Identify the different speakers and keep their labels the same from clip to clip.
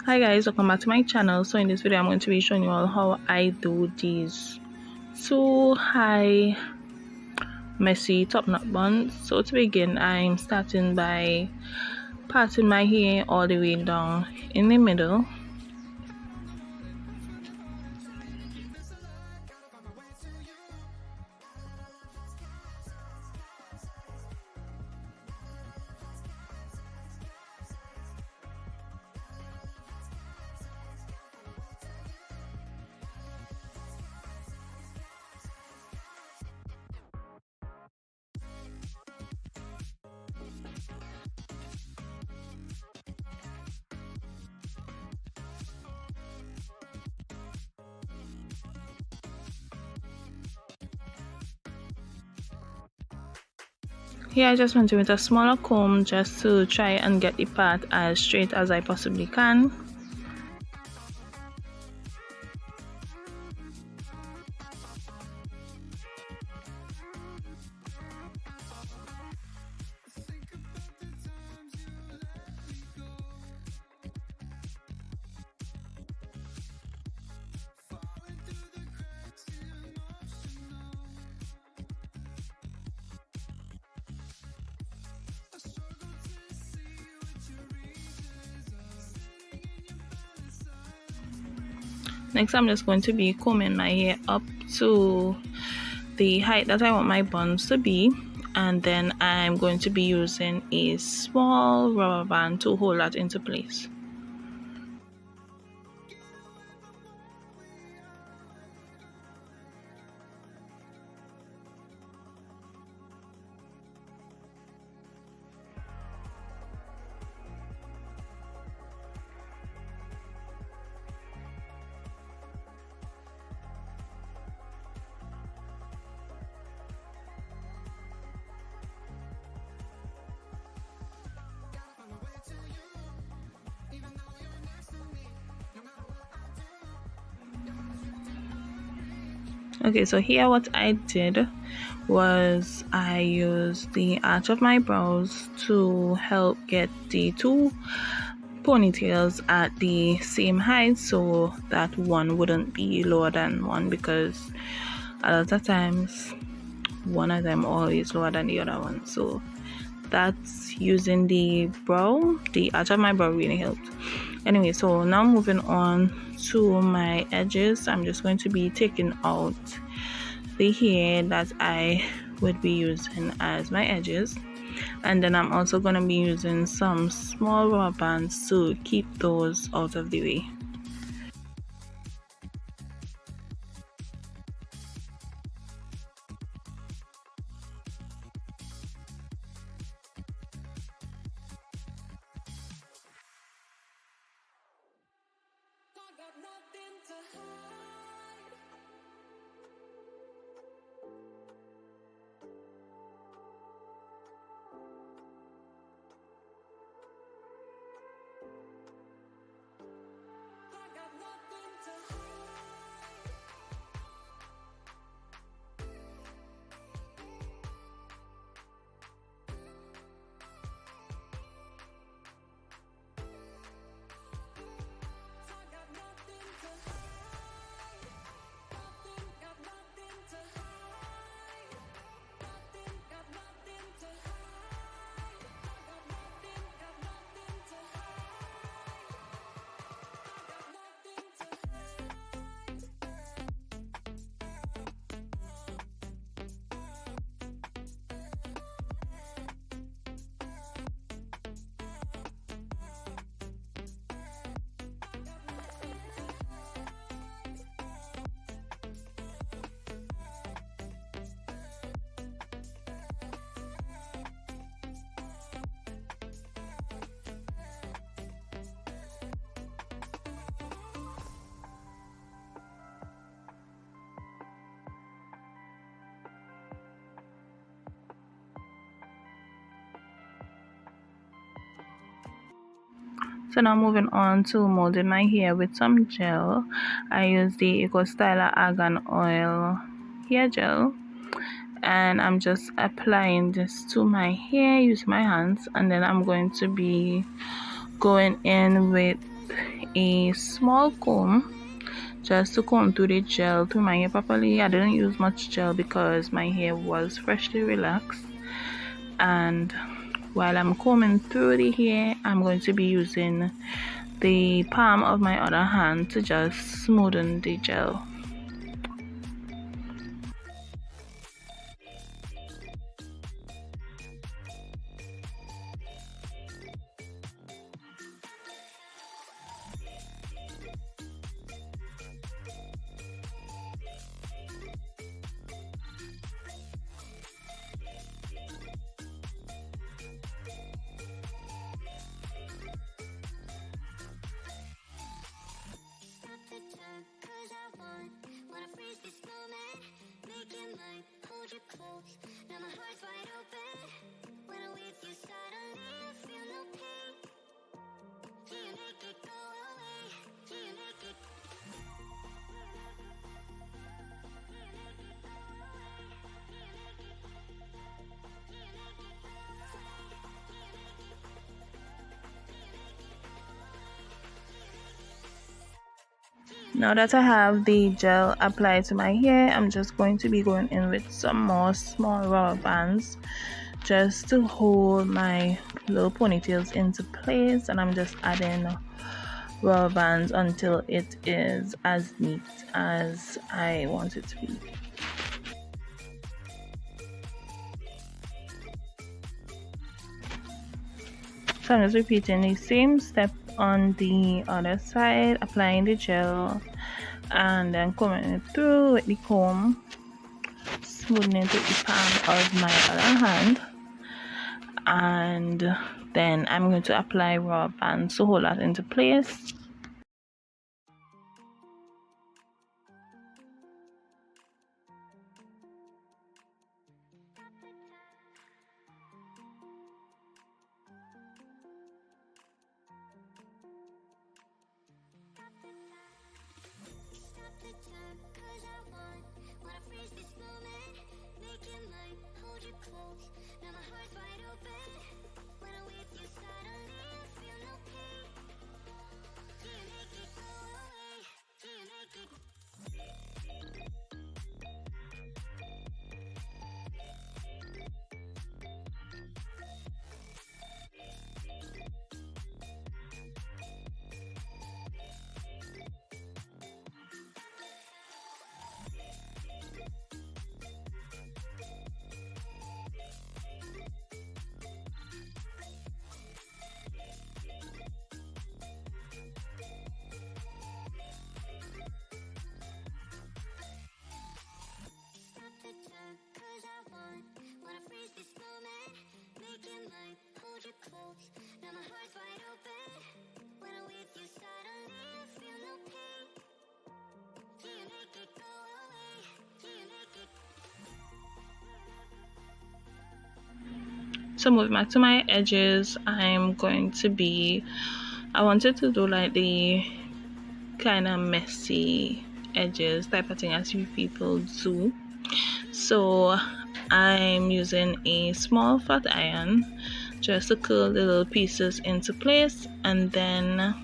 Speaker 1: Hi guys, welcome back to my channel. So in this video I'm going to be showing you all how I do these two high messy top knot buns. So to begin, I'm starting by parting my hair all the way down in the middle. Here I just went in with a smaller comb just to try and get the part as straight as I possibly can. Next, I'm just going to be combing my hair up to the height that I want my buns to be, and then I'm going to be using a small rubber band to hold that into place. Okay, so here what I did was I used the arch of my brows to help get the two ponytails at the same height so that one wouldn't be lower than one, because a lot of times one of them always lower than the other one. So that's using the arch of my brow really helped. Anyway, so now moving on to my edges, I'm just going to be taking out the hair that I would be using as my edges, and then I'm also going to be using some small rubber bands to keep those out of the way. So now moving on to molding my hair with some gel. I use the Eco Styler Argan Oil hair gel, and I'm just applying this to my hair using my hands, and then I'm going to be going in with a small comb just to comb through the gel through my hair properly. I didn't use much gel because my hair was freshly relaxed, and while I'm combing through the hair, I'm going to be using the palm of my other hand to just smoothen the gel. Now that I have the gel applied to my hair, I'm just going to be going in with some more small rubber bands just to hold my little ponytails into place, and I'm just adding rubber bands until it is as neat as I want it to be. So I'm just repeating the same step on the other side, applying the gel and then combing it through with the comb, smoothing it with the palm of my other hand, and then I'm going to apply rubber bands to hold that into place. So moving back to my edges, I wanted to do like the kind of messy edges type of thing as you people do. So I'm using a small flat iron just to curl the little pieces into place, and then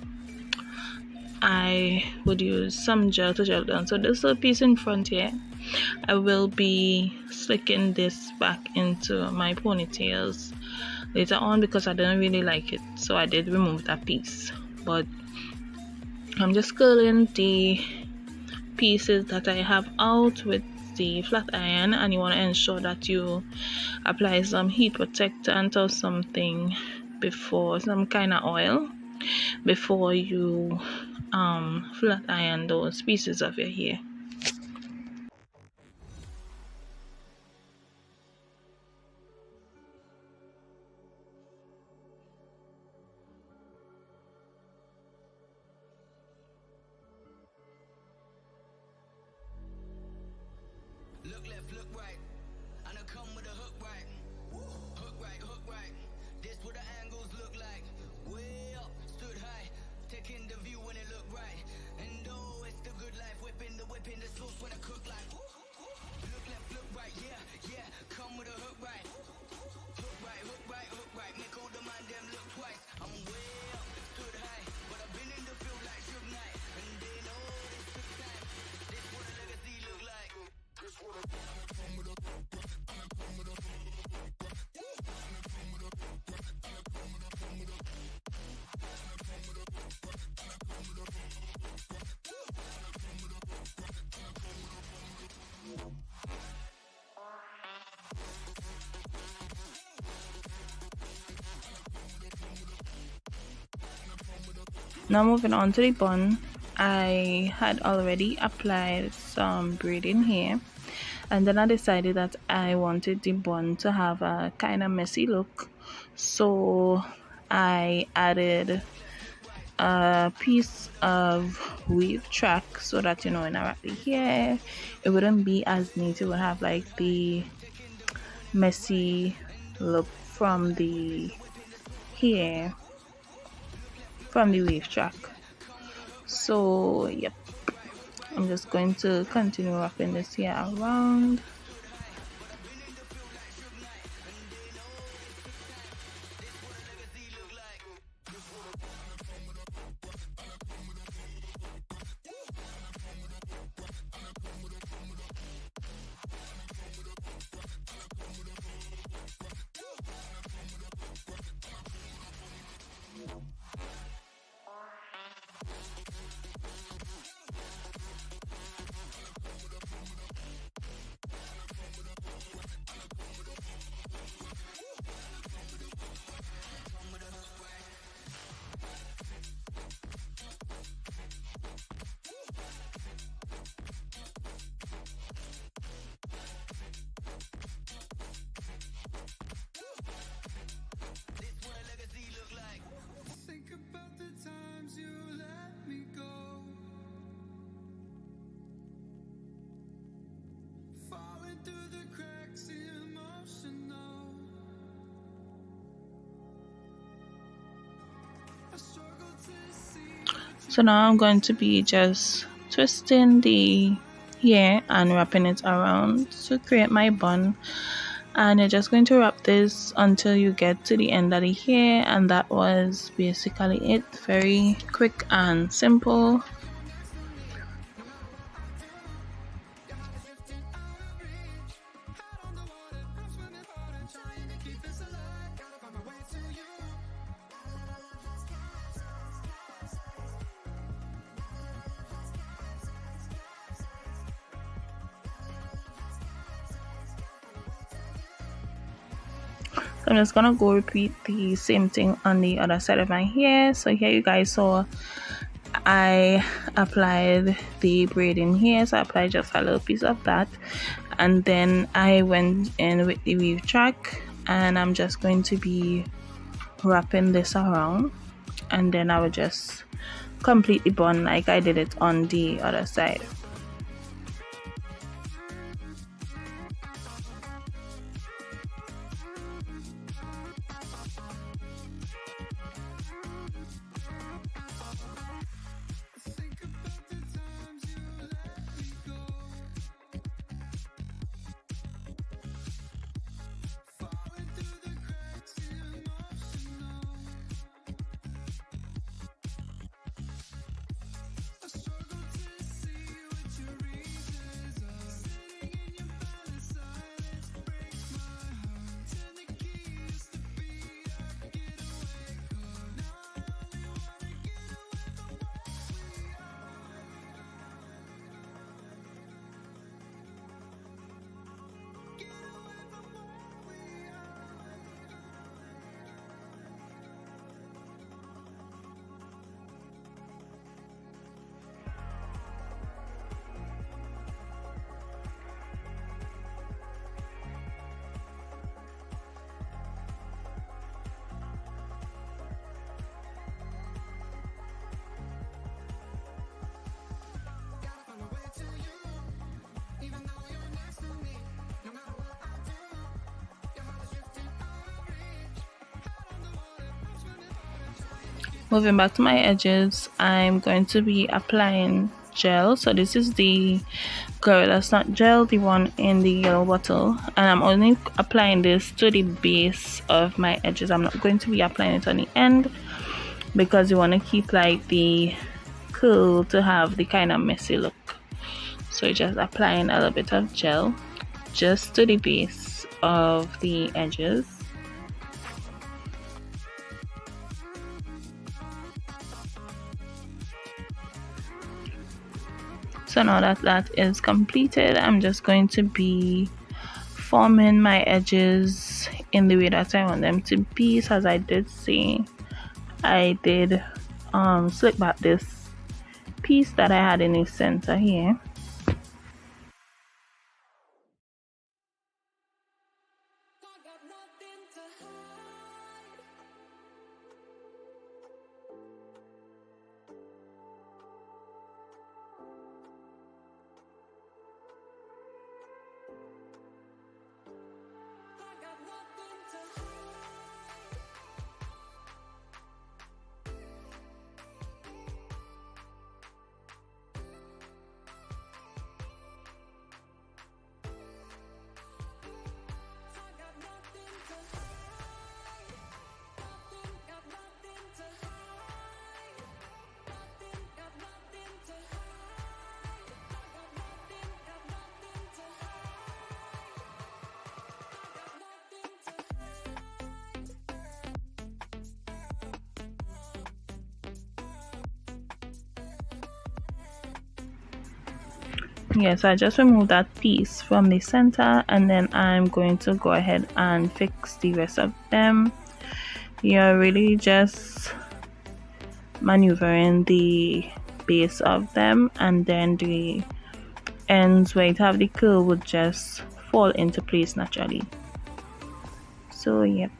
Speaker 1: I would use some gel to gel down. So this little piece in front here, I will be slicking this back into my ponytails later on because I didn't really like it, so I did remove that piece. But I'm just curling the pieces that I have out with the flat iron, and you want to ensure that you apply some heat protectant or something before, some kind of oil, before you flat iron those pieces of your hair.
Speaker 2: Look left, look right, and I come with a hook right. Hook right, hook right. This what the angles look like. Way up, stood high, taking the view when it look right. And oh, it's the good life, whipping the sauce when I cook like. Look left, look right, yeah, yeah. Come with a hook right. Hook right, hook right, hook right. Make all the man them look twice. I'm way up, stood high, but I've been in the
Speaker 1: Now moving on to the bun, I had already applied some braiding here, and then I decided that I wanted the bun to have a kind of messy look, so I added a piece of weave track so that, you know, when I wrap the hair, it wouldn't be as neat. It would have like the messy look from the hair, from the weave track. So yep, I'm just going to continue wrapping this here around.
Speaker 2: Think about the times you let me go, falling through the cracks, emotional. I struggle to see.
Speaker 1: So now I'm going to be just twisting the hair and wrapping it around to create my bun, and you're just going to wrap this until you get to the end of the hair, and that was basically it. Very quick and simple. So I'm just gonna go repeat the same thing on the other side of my hair. So here you guys saw I applied the braiding here, so I applied just a little piece of that, and then I went in with the weave track, and I'm just going to be wrapping this around, and then I will just complete the bun like I did it on the other side. Moving back to my edges, I'm going to be applying gel. So this is the Gorilla Snot gel, the one in the yellow bottle, and I'm only applying this to the base of my edges. I'm not going to be applying it on the end because you want to keep like the curl to have the kind of messy look. So just applying a little bit of gel just to the base of the edges. So now that that is completed, I'm just going to be forming my edges in the way that I want them to be. So as I did say, I did slick back this piece that I had in the center here. Yes, I just removed that piece from the center, and then I'm going to go ahead and fix the rest of them. You're really just maneuvering the base of them, and then the ends where it have the curl would just fall into place naturally. So yep.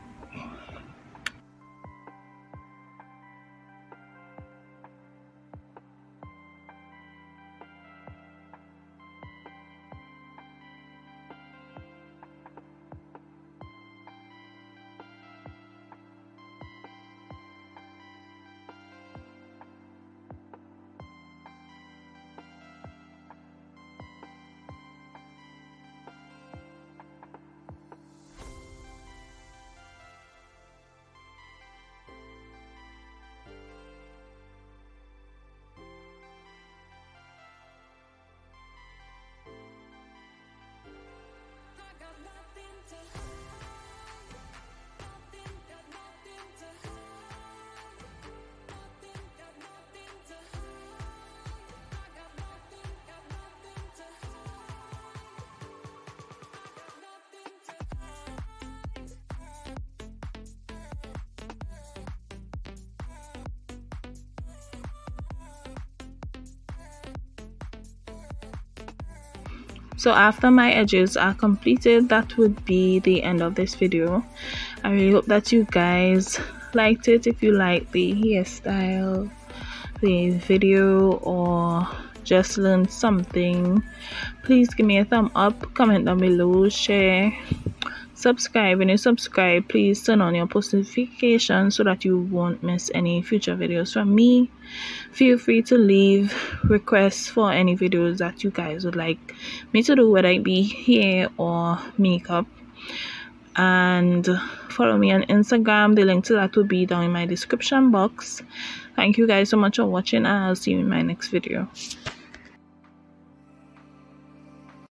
Speaker 1: So after my edges are completed, that would be the end of this video. I really hope that you guys liked it. If you like the hairstyle, the video, or just learned something, please give me a thumb up, comment down below, share, subscribe. When you subscribe, please turn on your post notifications so that you won't miss any future videos from me. Feel free to leave requests for any videos that you guys would like me to do, whether it be hair or makeup. And follow me on Instagram. The link to that will be down in my description box. Thank you guys so much for watching, and I'll see you in my next video.